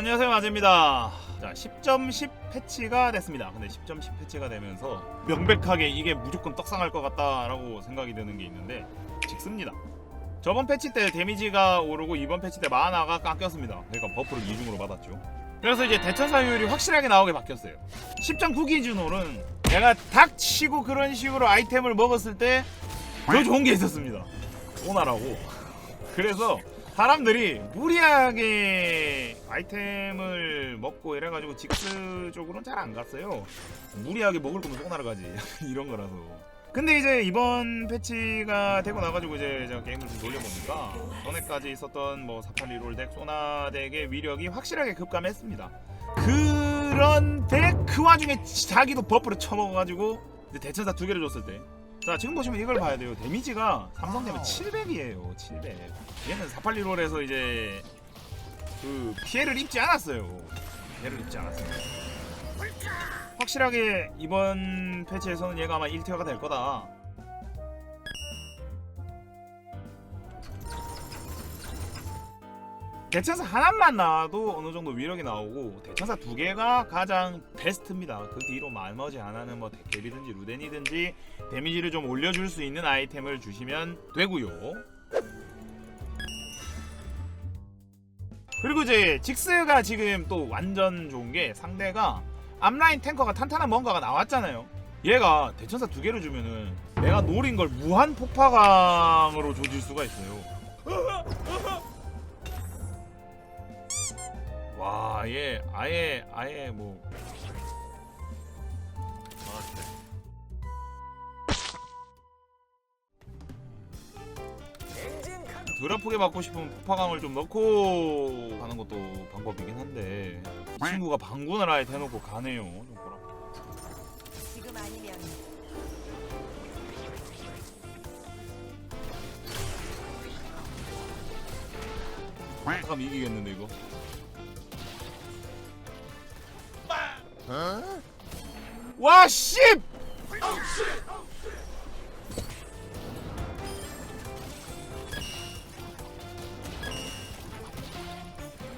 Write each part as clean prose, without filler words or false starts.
안녕하세요, 마즈입니다. 자, 10.10 패치가 됐습니다. 근데 10.10 패치가 되면서 명백하게 이게 무조건 떡상할 것 같다라고 생각이 드는 게 있는데 직습니다. 저번 패치 때 데미지가 오르고 이번 패치 때 마나가 깎였습니다. 그러니까 버프를 2중으로 받았죠. 그래서 이제 대천사율이 확실하게 나오게 바뀌었어요. 10.9 기준으로는 내가 닥치고 그런 식으로 아이템을 먹었을 때 더 좋은 게 있었습니다. 오나라고. 그래서 사람들이 무리하게 아이템을 먹고 이래가지고 직스 쪽으로는 잘 안 갔어요. 무리하게 먹을 거면 소나라 가지 이런 거라서. 근데 이제 이번 패치가 되고 나가지고 이제 제가 게임을 좀 돌려보니까 전에까지 있었던 뭐 482롤 덱, 소나 덱의 위력이 확실하게 급감했습니다. 그런데 그 와중에 자기도 버프를 쳐먹어가지고 이제 대천사 2개를 줬을 때, 자 지금 보시면 이걸 봐야 돼요. 데미지가 삼성되면 700이에요. 700. 얘는 482롤에서 이제 그 피해를 입지 않았어요. 피해를 입지 않았어요. 확실하게 이번 패치에서는 얘가 아마 1티어가 될 거다. 대천사 하나만 나와도 어느 정도 위력이 나오고 대천사 2개가 가장 베스트입니다. 그 뒤로 나머지 하나는 뭐 데캡이든지 루덴이든지 데미지를 좀 올려줄 수 있는 아이템을 주시면 되고요. 그리고 이제 직스가 지금 또 완전 좋은 게 상대가 앞라인 탱커가 탄탄한 뭔가가 나왔잖아요. 얘가 대천사 2개를 주면은 내가 노린 걸 무한 폭파감으로 조질 수가 있어요. 와, 얘 아예 뭐 덜 아프게 맞고 싶으면 폭파강을 좀 넣고 가는 것도 방법이긴 한데 이 친구가 방군을 아예 대놓고 가네요. 좀 보라. 지금 아니면 잠깐 이기겠는데 이거. 와 씨!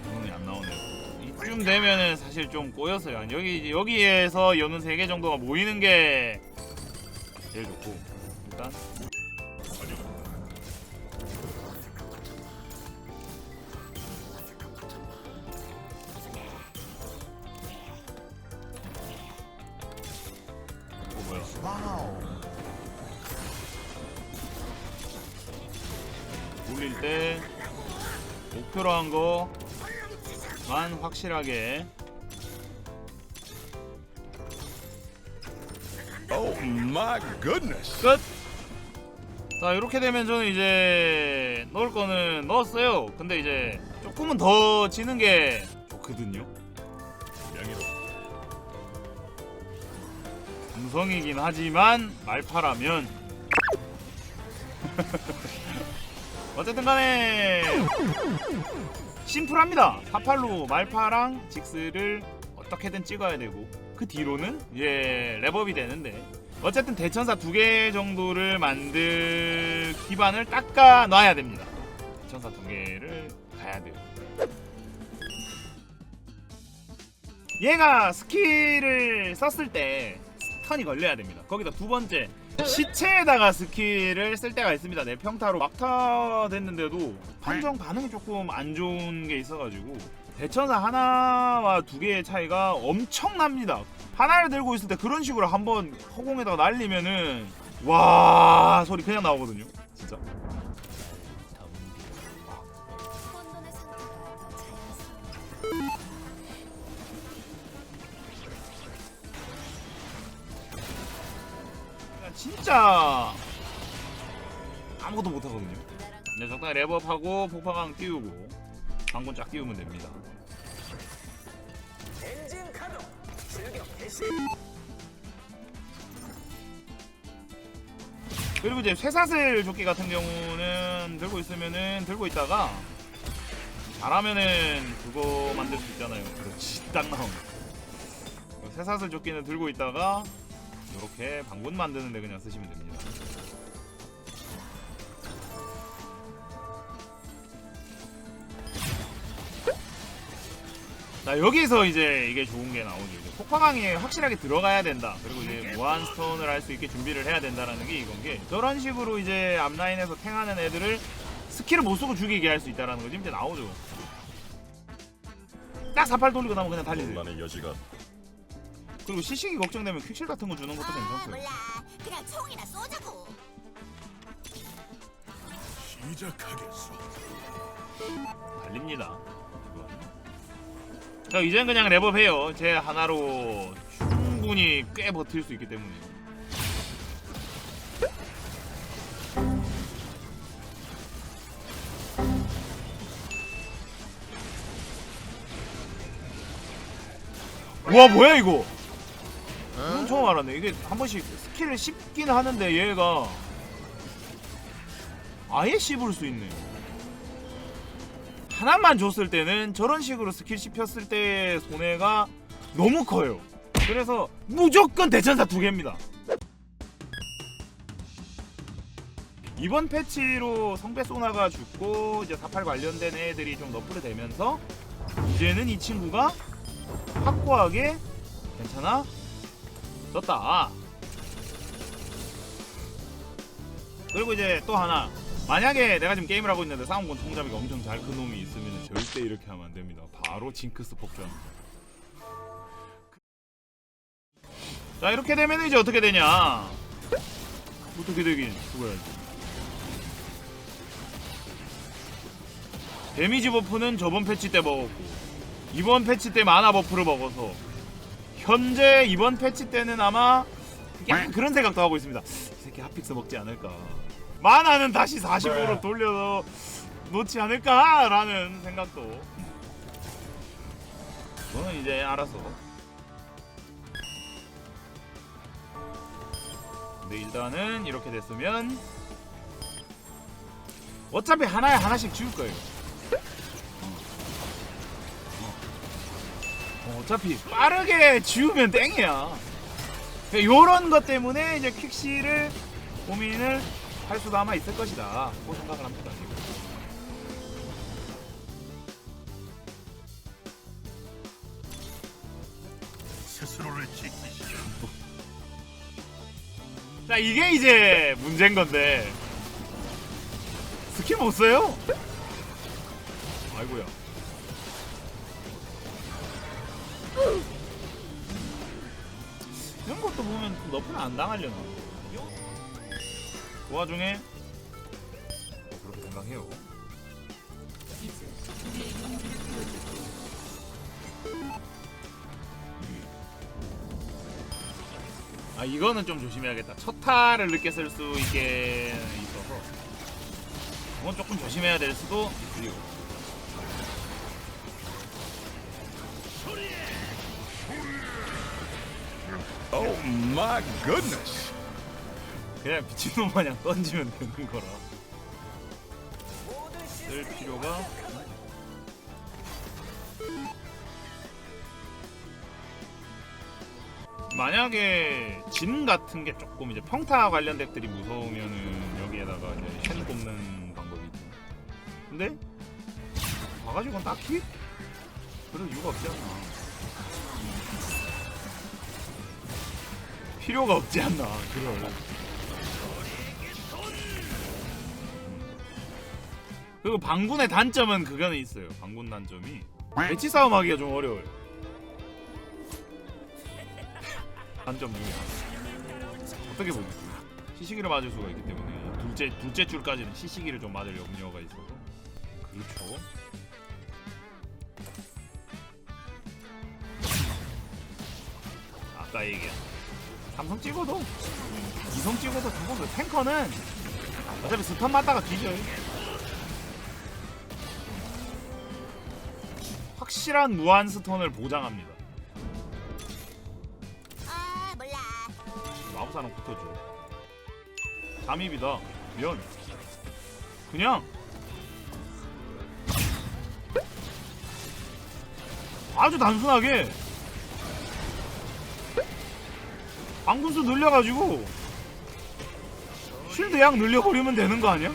연운이 안 나오네요. 이쯤 되면은 사실 좀 꼬였어요. 여기에서 연운 3개 정도가 모이는 게 제일 좋고, 일단 올릴 때 목표로 한 거만 확실하게. Oh my goodness. 끝! 자, 이렇게 되면 저는 이제 넣을 거는 넣었어요. 근데 이제 조금은 더 지는 게 좋거든요. 감성이긴 하지만 말파라면 어쨌든 간에 심플합니다. 48로 말파랑 직스를 어떻게든 찍어야 되고 그 뒤로는 이제 랩업이 되는데, 어쨌든 대천사 2개 정도를 만들 기반을 닦아 놔야 됩니다. 대천사 2개를 가야 돼요. 얘가 스킬을 썼을 때 턴이 걸려야 됩니다. 거기다 두 번째, 시체에다가 스킬을 쓸 때가 있습니다. 내 평타로 막타 됐는데도 판정 반응이 조금 안 좋은 게 있어가지고 대천사 하나와 2개의 차이가 엄청납니다. 하나를 들고 있을 때 그런 식으로 한번 허공에다가 날리면은 와 소리 그냥 나오거든요. 진짜. 혼돈의 상태가 더 자연스러워. 진짜 아무것도 못하거든요. 이제 적당히 랩업하고 폭파강 띄우고 방군 쫙 띄우면 됩니다. 엔진 가동. 출격 개시. 그리고 이제 쇠사슬 조끼 같은 경우는 들고 있다가 잘하면은 그거 만들 수 있잖아요. 그렇지, 딱 나오네. 쇠사슬 조끼는 들고 있다가 이렇게 방군 만드는데 그냥 쓰시면 됩니다. 자, 여기서 이제 이게 좋은 게 나오죠. 이제 폭파강에 확실하게 들어가야 된다. 그리고 이제 무한 스톤을 할 수 있게 준비를 해야 된다라는 게 이건 게, 저런 식으로 이제 앞라인에서 탱하는 애들을 스킬을 못 쓰고 죽이게 할 수 있다라는 거 지금 이제 나오죠. 딱 48 돌리고 나면 그냥 달리세요. 논란의 여지가 그리고 시식이 걱정되면 퀵실 같은 거 주는 것도 괜찮고요. 몰라. 그냥 총이나 쏘자고. 시작하겠어. 달립니다. 자, 이제는 그냥 랩업해요. 제 하나로 충분히 꽤 버틸 수 있기 때문에. 와, 뭐야 이거? 이건 처음 알았네. 이게 한 번씩 스킬을 씹긴 하는데 얘가 아예 씹을 수 있네요. 하나만 줬을 때는 저런 식으로 스킬 씹혔을 때의 손해가 너무 커요. 그래서 무조건 대천사 2개입니다. 이번 패치로 성배 소나가 죽고 이제 48 관련된 애들이 좀 너프를 되면서 이제는 이 친구가 확고하게 괜찮아 졌다. 그리고 이제 또 하나, 만약에 내가 지금 게임을 하고 있는데 싸움권 총잡이가 엄청 잘 큰 놈이 있으면 절대 이렇게 하면 안 됩니다. 바로 징크스 폭주합니다. 자, 이렇게 되면 이제 어떻게 되냐? 어떻게 되긴 죽어야지. 데미지 버프는 저번 패치 때 먹었고 이번 패치 때 마나 버프를 먹어서 현재 이번 패치 때는 아마 약간 그런 생각도 하고 있습니다. 이 새끼 핫픽스 먹지 않을까, 마나는 다시 45로 돌려서 놓지 않을까 라는 생각도. 저는 이제 알아서. 근데 일단은 이렇게 됐으면 어차피 하나에 하나씩 지울 거예요. 어차피 빠르게 지우면 땡이야. 요런 것 때문에 이제 퀵실을 고민을 할 수도 아마 있을 것이다 고 생각을 합니다. 지금. 스스로를 지키시오. 자, 이게 이제 문제인 건데 스킬 못 써요? 아이고야. 이런 것도 보면 너프는 안 당하려나. 그 와중에 그렇게 생각해요. 아, 이거는 좀 조심해야겠다. 첫 타를 늦게 쓸 수 있게 있어서 이건 조금 조심해야 될 수도 있고. Oh my goodness. 그냥 미친놈 마냥 던지면 되는 거라 쓸 필요가. 만약에 진 같은 게 조금 이제 평타 관련 덱들이 무서우면은 여기에다가 이제 쉔 꼽는 방법이 있죠. 근데 봐가지고는 딱히 그럴 이유가 없지 않나. 필요가 없지 않나. 그럴. 그리고 방군의 단점은 그거는 있어요. 방군 단점이 배치 싸움 하기가 좀 어려워요. 단점 중에 하나. 어떻게 보면 시시기를 맞을 수가 있기 때문에 둘째 줄까지는 시시기를 좀 맞을 염려가 있어서. 그렇죠. 아까 얘기한 삼성 찍어도 이성 찍어도 상관없어요. 탱커는 어차피 스턴 맞다가 뒤져요. 확실한 무한 스턴을 보장합니다. 아, 몰라. 마법사는 붙어줘. 잠입이다. 면 그냥 아주 단순하게 방군수 늘려가지고 쉴드 양 늘려버리면 되는 거 아니야?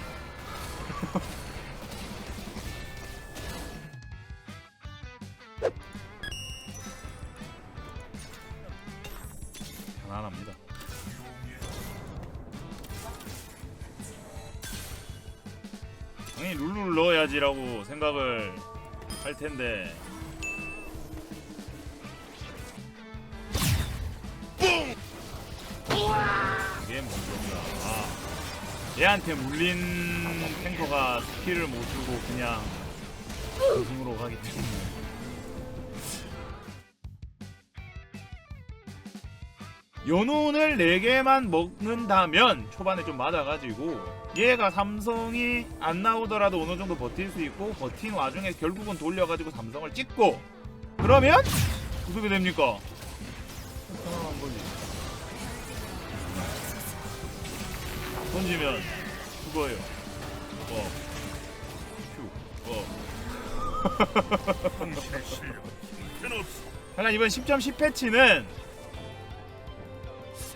가난합니다. 당연히 룰루를 넣어야지라고 생각을 할 텐데. 이게 문제입니다. 얘한테 물린 탱커가 스킬을 못 주고 그냥 우승으로 가기 때문에. 연운을 4개만 먹는다면 초반에 좀 맞아가지고 얘가 삼성이 안 나오더라도 어느 정도 버틸 수 있고 버틴 와중에 결국은 돌려가지고 삼성을 찍고 그러면 어떻게 됩니까? 던지면 그거예요. 당신의 실력 형편없어. 하여간 이번 10.10 패치는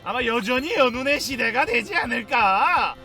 아마 여전히 연운의 시대가 되지 않을까